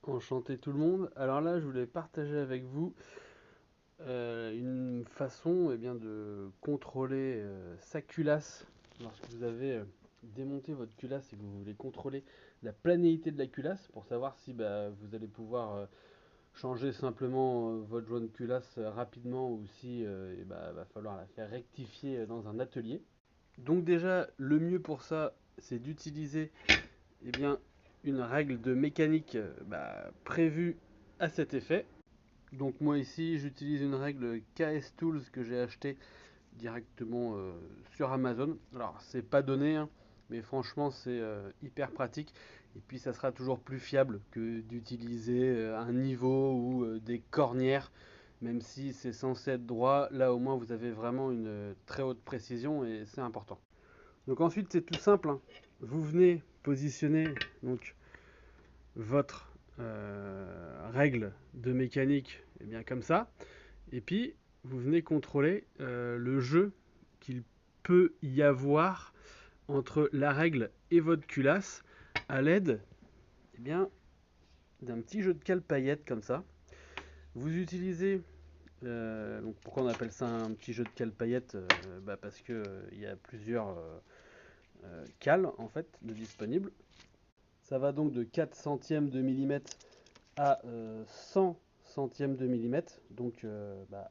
Enchanté tout le monde. Alors là, je voulais partager avec vous une façon de contrôler sa culasse. Lorsque vous avez démonté votre culasse et que vous voulez contrôler la planéité de la culasse pour savoir si vous allez pouvoir changer simplement votre joint de culasse rapidement ou si va falloir la faire rectifier dans un atelier. Donc déjà, le mieux pour ça, c'est d'utiliser eh bien, une règle de mécanique prévue à cet effet. Donc moi ici j'utilise une règle KS Tools que j'ai acheté directement sur Amazon. Alors c'est pas donné, hein, mais franchement c'est hyper pratique. Et puis ça sera toujours plus fiable que d'utiliser un niveau ou des cornières. Même si c'est censé être droit, là au moins vous avez vraiment une très haute précision et c'est important. Donc ensuite c'est tout simple, hein. Vous venez positionner donc votre règle de mécanique bien comme ça. Et puis, vous venez contrôler le jeu qu'il peut y avoir entre la règle et votre culasse à l'aide eh bien, d'un petit jeu de cale-paillettes comme ça. Vous utilisez, donc pourquoi on appelle ça un petit jeu de cale-paillettes parce qu'il y a plusieurs cales en fait de disponibles. Ça va donc de 4 centièmes de millimètre à 100 centièmes de millimètre, donc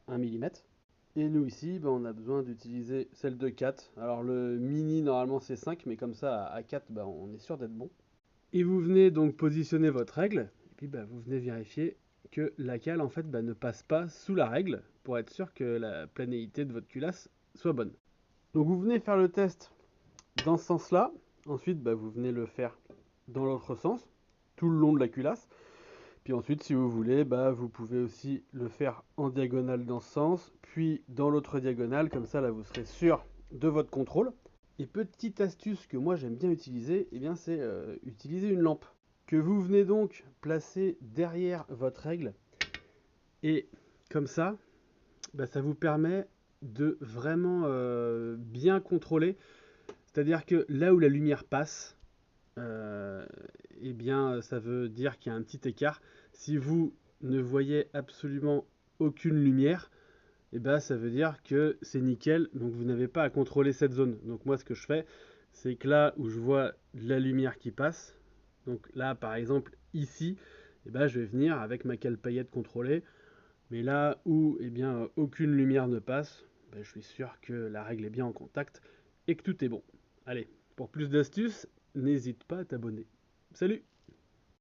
1 millimètre. Et nous ici, on a besoin d'utiliser celle de 4. Alors le mini normalement c'est 5, mais comme ça à 4, on est sûr d'être bon. Et vous venez donc positionner votre règle, et puis vous venez vérifier que la cale en fait ne passe pas sous la règle pour être sûr que la planéité de votre culasse soit bonne. Donc vous venez faire le test dans ce sens-là. Ensuite, vous venez le faire dans l'autre sens, tout le long de la culasse. Puis ensuite, si vous voulez, vous pouvez aussi le faire en diagonale dans ce sens, puis dans l'autre diagonale, comme ça, là, vous serez sûr de votre contrôle. Et petite astuce que moi j'aime bien utiliser, c'est utiliser une lampe que vous venez donc placer derrière votre règle. Et comme ça, ça vous permet de vraiment bien contrôler. C'est-à-dire que là où la lumière passe, euh, ça veut dire qu'il y a un petit écart. Si vous ne voyez absolument aucune lumière, ça veut dire que c'est nickel, donc vous n'avez pas à contrôler cette zone. Donc moi, ce que je fais, c'est que là où je vois de la lumière qui passe, donc là, par exemple, ici, je vais venir avec ma cale paillette contrôlée. Mais là où aucune lumière ne passe, je suis sûr que la règle est bien en contact et que tout est bon. Allez, pour plus d'astuces, n'hésite pas à t'abonner. Salut!